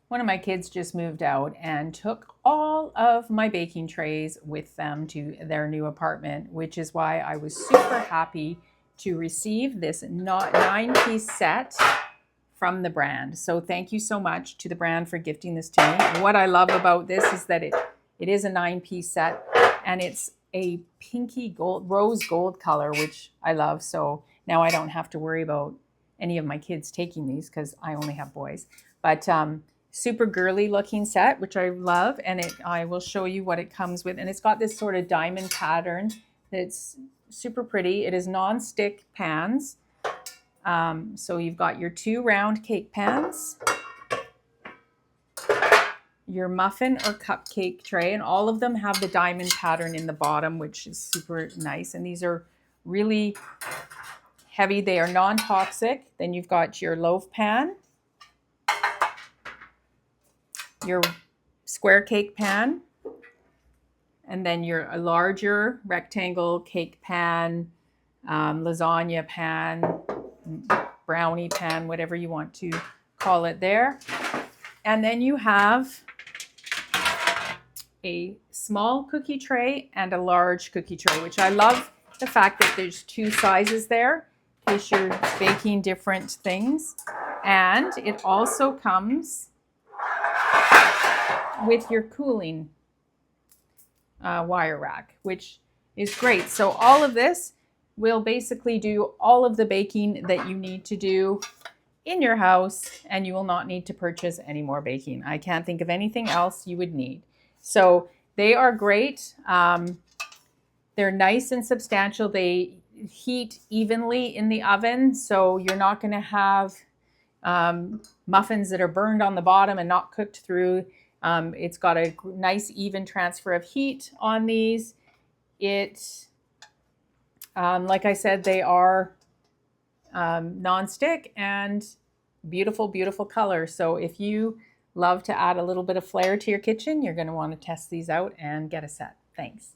One of my kids just moved out and took all of my baking trays with them to their new apartment, which is why I was super happy to receive this 9-piece set from the brand. So thank you so much to the brand for gifting this to me. What I love about this is that it is a 9-piece set, and it's a pinky gold, rose gold color, which I love. So now I don't have to worry about any of my kids taking these because I only have boys. But super girly looking set, which I love, and I will show you what it comes with. And it's got this sort of diamond pattern that's super pretty. It is non-stick pans. So you've got your 2 round cake pans, your muffin or cupcake tray, and all of them have the diamond pattern in the bottom, which is super nice. And these are really heavy. They are non-toxic. Then you've got your loaf pan, your square cake pan, and then your larger rectangle cake pan, lasagna pan, brownie pan, whatever you want to call it there. And then you have a small cookie tray and a large cookie tray, which I love the fact that there's 2 sizes there in case you're baking different things. And it also comes with your cooling wire rack, which is great. So all of this will basically do all of the baking that you need to do in your house, and you will not need to purchase any more baking. I can't think of anything else you would need. So they are great. They're nice and substantial. They heat evenly in the oven, so you're not going to have muffins that are burned on the bottom and not cooked through. It's got a nice even transfer of heat on these. Like I said, they are non-stick and beautiful, beautiful color. So if you love to add a little bit of flair to your kitchen, you're going to want to test these out and get a set. Thanks.